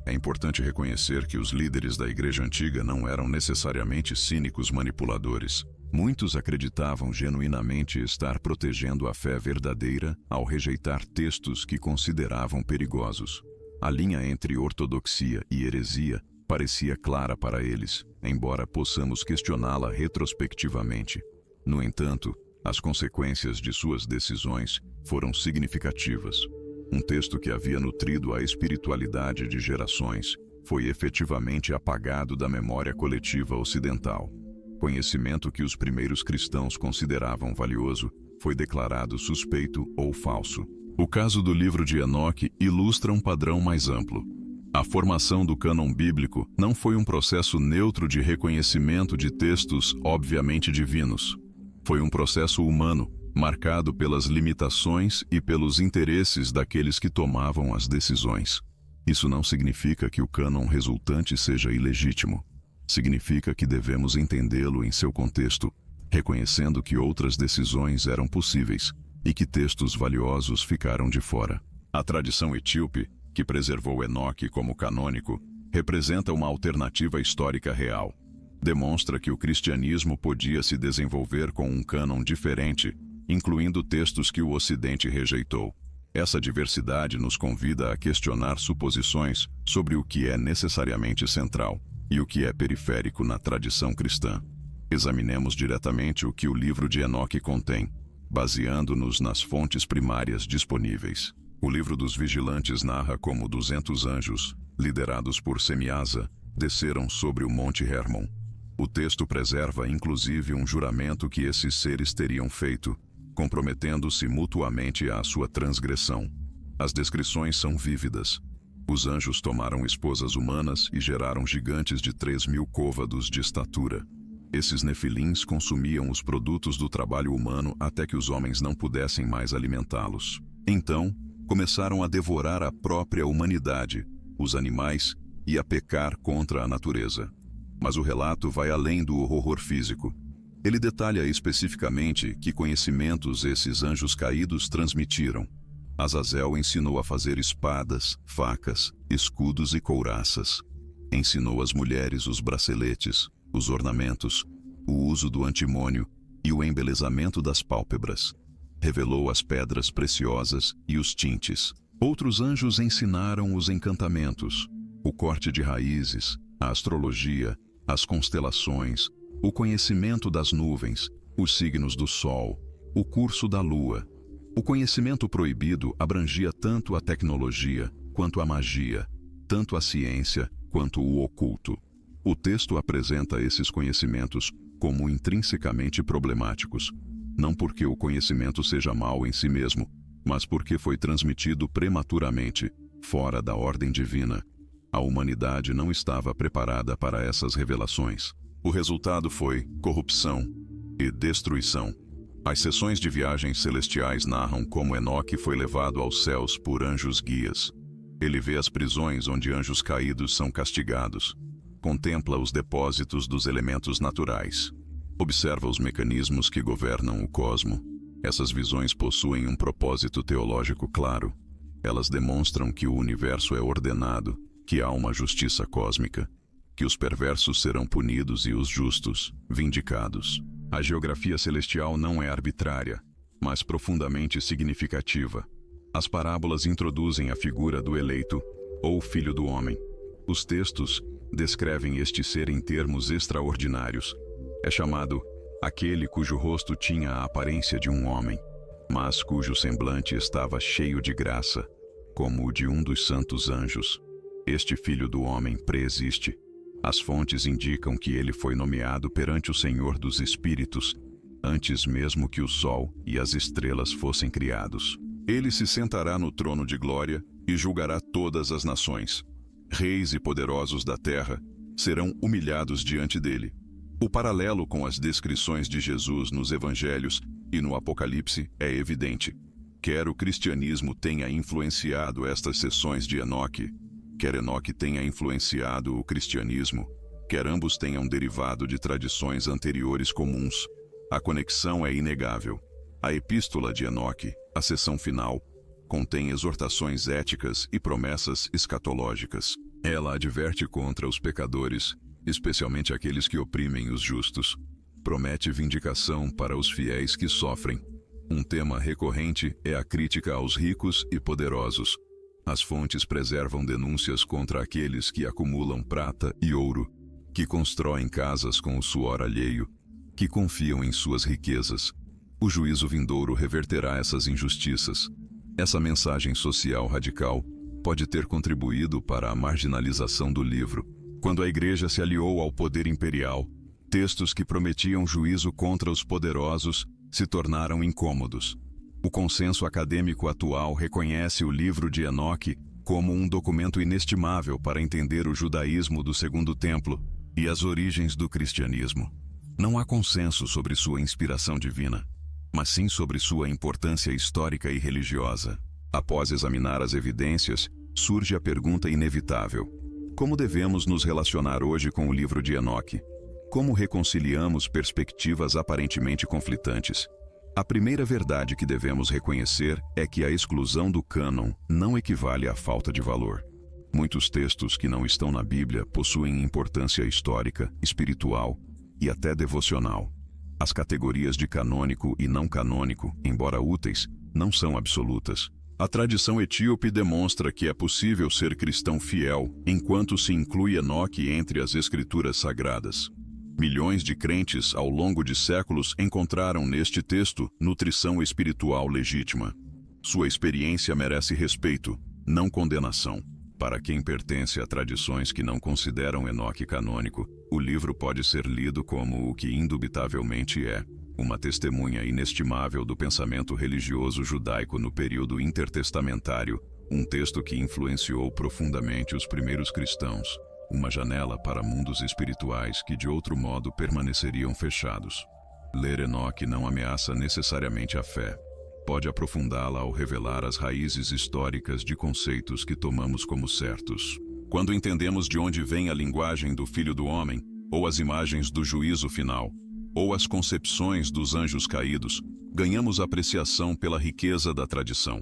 É importante reconhecer que os líderes da Igreja Antiga não eram necessariamente cínicos manipuladores. Muitos acreditavam genuinamente estar protegendo a fé verdadeira ao rejeitar textos que consideravam perigosos. A linha entre ortodoxia e heresia parecia clara para eles, embora possamos questioná-la retrospectivamente. No entanto, as consequências de suas decisões foram significativas. Um texto que havia nutrido a espiritualidade de gerações foi efetivamente apagado da memória coletiva ocidental. Conhecimento que os primeiros cristãos consideravam valioso foi declarado suspeito ou falso. O caso do livro de Enoque ilustra um padrão mais amplo. A formação do cânon bíblico não foi um processo neutro de reconhecimento de textos obviamente divinos. Foi um processo humano, marcado pelas limitações e pelos interesses daqueles que tomavam as decisões. Isso não significa que o cânon resultante seja ilegítimo. Significa que devemos entendê-lo em seu contexto, reconhecendo que outras decisões eram possíveis e que textos valiosos ficaram de fora. A tradição etíope, que preservou Enoque como canônico, representa uma alternativa histórica real. Demonstra que o cristianismo podia se desenvolver com um cânon diferente, incluindo textos que o Ocidente rejeitou. Essa diversidade nos convida a questionar suposições sobre o que é necessariamente central e o que é periférico na tradição cristã. Examinemos diretamente o que o livro de Enoque contém, baseando-nos nas fontes primárias disponíveis. O livro dos vigilantes narra como 200 anjos, liderados por Semiasa, desceram sobre o Monte Hermon. O texto preserva inclusive um juramento que esses seres teriam feito, comprometendo-se mutuamente à sua transgressão. As descrições são vívidas. Os anjos tomaram esposas humanas e geraram gigantes de 3.000 côvados de estatura. Esses nefilins consumiam os produtos do trabalho humano até que os homens não pudessem mais alimentá-los. Então, começaram a devorar a própria humanidade, os animais, e a pecar contra a natureza. Mas o relato vai além do horror físico. Ele detalha especificamente que conhecimentos esses anjos caídos transmitiram. Azazel ensinou a fazer espadas, facas, escudos e couraças. Ensinou às mulheres os braceletes, os ornamentos, o uso do antimônio e o embelezamento das pálpebras. Revelou as pedras preciosas e os tintes. Outros anjos ensinaram os encantamentos, o corte de raízes, a astrologia, as constelações, o conhecimento das nuvens, os signos do sol, o curso da lua. O conhecimento proibido abrangia tanto a tecnologia quanto a magia, tanto a ciência quanto o oculto. O texto apresenta esses conhecimentos como intrinsecamente problemáticos, não porque o conhecimento seja mau em si mesmo, mas porque foi transmitido prematuramente, fora da ordem divina. A humanidade não estava preparada para essas revelações. O resultado foi corrupção e destruição. As sessões de viagens celestiais narram como Enoque foi levado aos céus por anjos guias. Ele vê as prisões onde anjos caídos são castigados. Contempla os depósitos dos elementos naturais. Observa os mecanismos que governam o cosmo. Essas visões possuem um propósito teológico claro. Elas demonstram que o universo é ordenado, que há uma justiça cósmica, que os perversos serão punidos e os justos, vindicados. A geografia celestial não é arbitrária, mas profundamente significativa. As parábolas introduzem a figura do eleito, ou filho do homem. Os textos descrevem este ser em termos extraordinários. É chamado aquele cujo rosto tinha a aparência de um homem, mas cujo semblante estava cheio de graça, como o de um dos santos anjos. Este filho do homem preexiste. As fontes indicam que ele foi nomeado perante o Senhor dos Espíritos, antes mesmo que o sol e as estrelas fossem criados. Ele se sentará no trono de glória e julgará todas as nações. Reis e poderosos da terra serão humilhados diante dele. O paralelo com as descrições de Jesus nos Evangelhos e no Apocalipse é evidente. Quer o cristianismo tenha influenciado estas sessões de Enoque, quer Enoque tenha influenciado o cristianismo, quer ambos tenham derivado de tradições anteriores comuns, a conexão é inegável. A Epístola de Enoque, a seção final, contém exortações éticas e promessas escatológicas. Ela adverte contra os pecadores, especialmente aqueles que oprimem os justos. Promete vindicação para os fiéis que sofrem. Um tema recorrente é a crítica aos ricos e poderosos. As fontes preservam denúncias contra aqueles que acumulam prata e ouro, que constroem casas com o suor alheio, que confiam em suas riquezas. O juízo vindouro reverterá essas injustiças. Essa mensagem social radical pode ter contribuído para a marginalização do livro. Quando a Igreja se aliou ao poder imperial, textos que prometiam juízo contra os poderosos se tornaram incômodos. O consenso acadêmico atual reconhece o livro de Enoque como um documento inestimável para entender o judaísmo do Segundo Templo e as origens do cristianismo. Não há consenso sobre sua inspiração divina, mas sim sobre sua importância histórica e religiosa. Após examinar as evidências, surge a pergunta inevitável: como devemos nos relacionar hoje com o livro de Enoque? Como reconciliamos perspectivas aparentemente conflitantes? A primeira verdade que devemos reconhecer é que a exclusão do cânon não equivale à falta de valor. Muitos textos que não estão na Bíblia possuem importância histórica, espiritual e até devocional. As categorias de canônico e não canônico, embora úteis, não são absolutas. A tradição etíope demonstra que é possível ser cristão fiel enquanto se inclui Enoque entre as escrituras sagradas. Milhões de crentes ao longo de séculos encontraram neste texto nutrição espiritual legítima. Sua experiência merece respeito, não condenação. Para quem pertence a tradições que não consideram Enoque canônico, o livro pode ser lido como o que indubitavelmente é: uma testemunha inestimável do pensamento religioso judaico no período intertestamentário, um texto que influenciou profundamente os primeiros cristãos, uma janela para mundos espirituais que de outro modo permaneceriam fechados. Ler Enoque não ameaça necessariamente a fé. Pode aprofundá-la ao revelar as raízes históricas de conceitos que tomamos como certos. Quando entendemos de onde vem a linguagem do Filho do Homem, ou as imagens do juízo final, ou as concepções dos anjos caídos, ganhamos apreciação pela riqueza da tradição.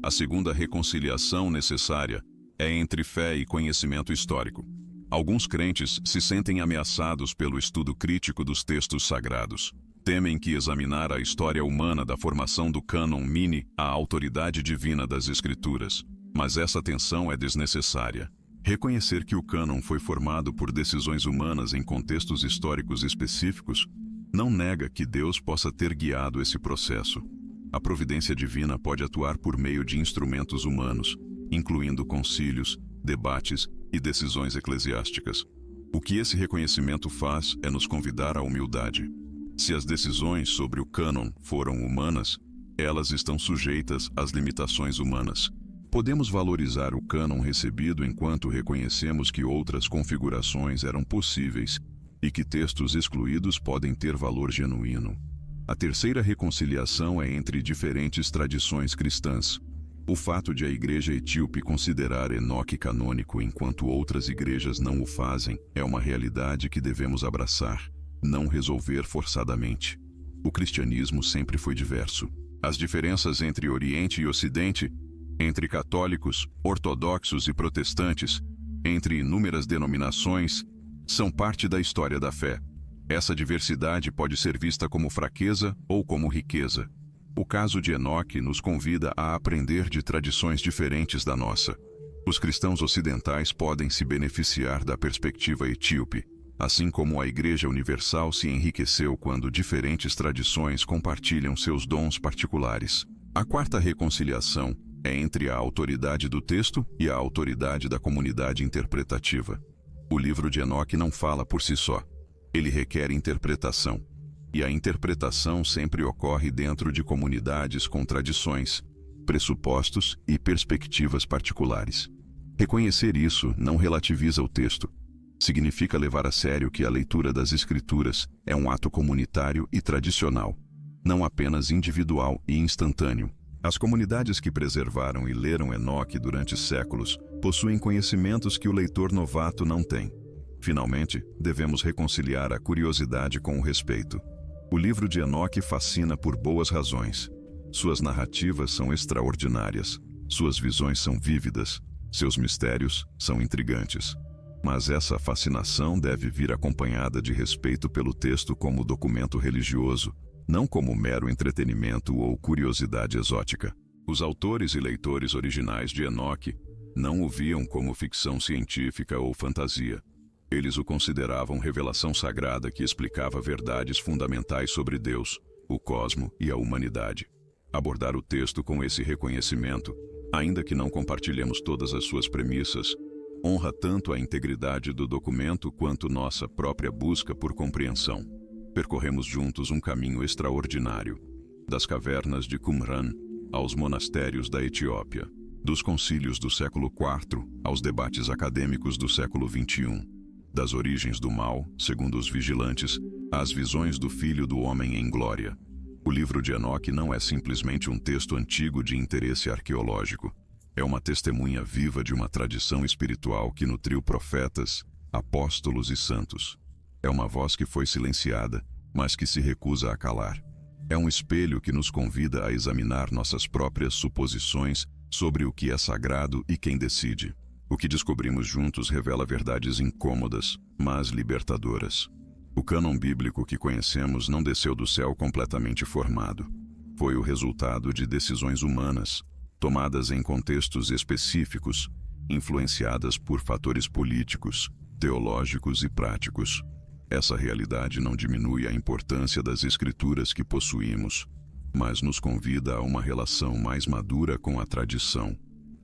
A segunda reconciliação necessária é entre fé e conhecimento histórico. Alguns crentes se sentem ameaçados pelo estudo crítico dos textos sagrados. Temem que examinar a história humana da formação do cânon mine a autoridade divina das Escrituras. Mas essa tensão é desnecessária. Reconhecer que o cânon foi formado por decisões humanas em contextos históricos específicos não nega que Deus possa ter guiado esse processo. A providência divina pode atuar por meio de instrumentos humanos, incluindo concílios, debates e decisões eclesiásticas. O que esse reconhecimento faz é nos convidar à humildade. Se as decisões sobre o cânon foram humanas, elas estão sujeitas às limitações humanas. Podemos valorizar o cânon recebido enquanto reconhecemos que outras configurações eram possíveis e que textos excluídos podem ter valor genuíno. A terceira reconciliação é entre diferentes tradições cristãs. O fato de a Igreja Etíope considerar Enoque canônico enquanto outras igrejas não o fazem é uma realidade que devemos abraçar, não resolver forçadamente. O cristianismo sempre foi diverso. As diferenças entre Oriente e Ocidente, entre católicos, ortodoxos e protestantes, entre inúmeras denominações, são parte da história da fé. Essa diversidade pode ser vista como fraqueza ou como riqueza. O caso de Enoque nos convida a aprender de tradições diferentes da nossa. Os cristãos ocidentais podem se beneficiar da perspectiva etíope, assim como a Igreja Universal se enriqueceu quando diferentes tradições compartilham seus dons particulares. A quarta reconciliação é entre a autoridade do texto e a autoridade da comunidade interpretativa. O livro de Enoque não fala por si só. Ele requer interpretação. E a interpretação sempre ocorre dentro de comunidades com tradições, pressupostos e perspectivas particulares. Reconhecer isso não relativiza o texto. Significa levar a sério que a leitura das Escrituras é um ato comunitário e tradicional, não apenas individual e instantâneo. As comunidades que preservaram e leram Enoque durante séculos possuem conhecimentos que o leitor novato não tem. Finalmente, devemos reconciliar a curiosidade com o respeito. O livro de Enoque fascina por boas razões. Suas narrativas são extraordinárias, suas visões são vívidas, Seus mistérios são intrigantes. Mas essa fascinação deve vir acompanhada de respeito pelo texto como documento religioso, não como mero entretenimento ou curiosidade exótica. Os autores e leitores originais de Enoque não o viam como ficção científica ou fantasia. Eles o consideravam revelação sagrada que explicava verdades fundamentais sobre Deus, o cosmo e a humanidade. Abordar o texto com esse reconhecimento, ainda que não compartilhemos todas as suas premissas, honra tanto a integridade do documento quanto nossa própria busca por compreensão. Percorremos juntos um caminho extraordinário, das cavernas de Qumran aos monastérios da Etiópia, dos concílios do século IV aos debates acadêmicos do século XXI, das origens do mal, segundo os vigilantes, às visões do Filho do Homem em glória. O livro de Enoque não é simplesmente um texto antigo de interesse arqueológico. É uma testemunha viva de uma tradição espiritual que nutriu profetas, apóstolos e santos. É uma voz que foi silenciada, mas que se recusa a calar. É um espelho que nos convida a examinar nossas próprias suposições sobre o que é sagrado e quem decide. O que descobrimos juntos revela verdades incômodas, mas libertadoras. O cânon bíblico que conhecemos não desceu do céu completamente formado. Foi o resultado de decisões humanas, tomadas em contextos específicos, influenciadas por fatores políticos, teológicos e práticos. Essa realidade não diminui a importância das escrituras que possuímos, mas nos convida a uma relação mais madura com a tradição.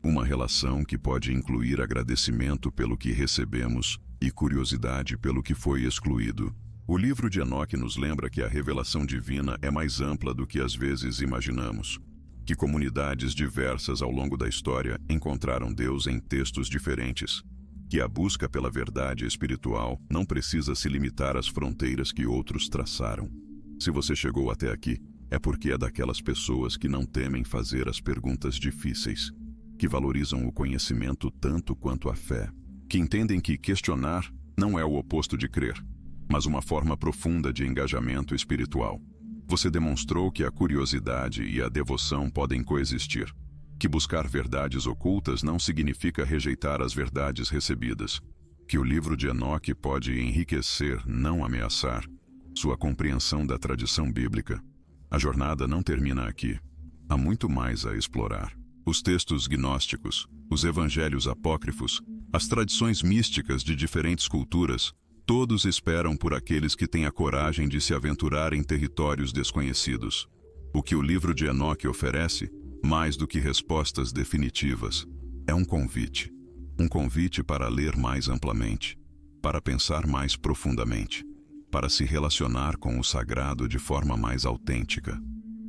Uma relação que pode incluir agradecimento pelo que recebemos e curiosidade pelo que foi excluído. O livro de Enoque nos lembra que a revelação divina é mais ampla do que às vezes imaginamos, que comunidades diversas ao longo da história encontraram Deus em textos diferentes, que a busca pela verdade espiritual não precisa se limitar às fronteiras que outros traçaram. Se você chegou até aqui, é porque é daquelas pessoas que não temem fazer as perguntas difíceis, que valorizam o conhecimento tanto quanto a fé, que entendem que questionar não é o oposto de crer, mas uma forma profunda de engajamento espiritual. Você demonstrou que a curiosidade e a devoção podem coexistir, que buscar verdades ocultas não significa rejeitar as verdades recebidas, que o livro de Enoque pode enriquecer, não ameaçar, sua compreensão da tradição bíblica. A jornada não termina aqui. Há muito mais a explorar. Os textos gnósticos, os evangelhos apócrifos, as tradições místicas de diferentes culturas, todos esperam por aqueles que têm a coragem de se aventurar em territórios desconhecidos. O que o livro de Enoque oferece, mais do que respostas definitivas, é um convite. Um convite para ler mais amplamente, para pensar mais profundamente, para se relacionar com o sagrado de forma mais autêntica.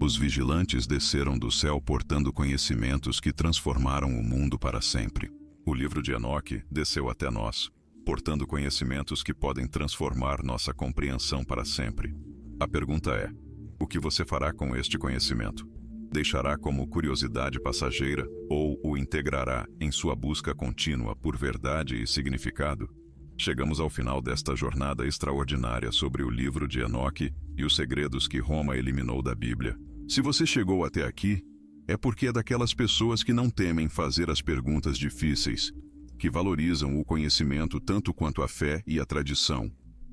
Os vigilantes desceram do céu portando conhecimentos que transformaram o mundo para sempre. O livro de Enoque desceu até nós, portando conhecimentos que podem transformar nossa compreensão para sempre. A pergunta é: o que você fará com este conhecimento? Deixará como curiosidade passageira ou o integrará em sua busca contínua por verdade e significado? Chegamos ao final desta jornada extraordinária sobre o livro de Enoque e os segredos que Roma eliminou da Bíblia. Se você chegou até aqui, é porque é daquelas pessoas que não temem fazer as perguntas difíceis, que valorizam o conhecimento tanto quanto a fé e a tradição.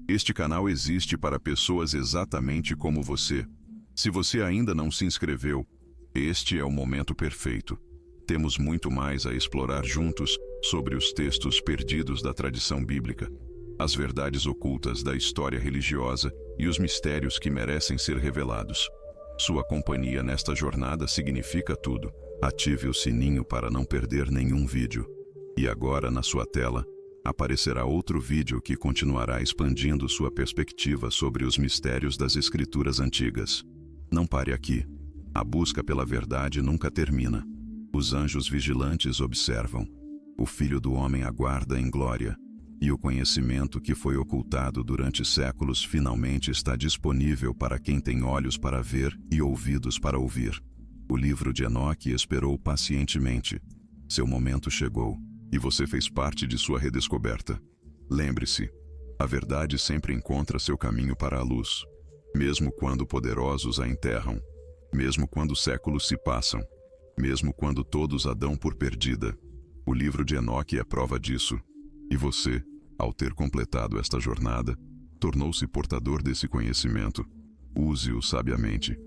Este canal existe para pessoas exatamente como você. Se você ainda não se inscreveu, este é o momento perfeito. Temos muito mais a explorar juntos sobre os textos perdidos da tradição bíblica, as verdades ocultas da história religiosa e os mistérios que merecem ser revelados. Sua companhia nesta jornada significa tudo. Ative o sininho para não perder nenhum vídeo. E agora, na sua tela, aparecerá outro vídeo que continuará expandindo sua perspectiva sobre os mistérios das Escrituras antigas. Não pare aqui. A busca pela verdade nunca termina. Os anjos vigilantes observam. O Filho do Homem aguarda em glória. E o conhecimento que foi ocultado durante séculos finalmente está disponível para quem tem olhos para ver e ouvidos para ouvir. O livro de Enoque esperou pacientemente. Seu momento chegou, e você fez parte de sua redescoberta. Lembre-se, a verdade sempre encontra seu caminho para a luz, mesmo quando poderosos a enterram, mesmo quando séculos se passam, mesmo quando todos a dão por perdida. O livro de Enoque é prova disso. E você, ao ter completado esta jornada, tornou-se portador desse conhecimento. Use-o sabiamente.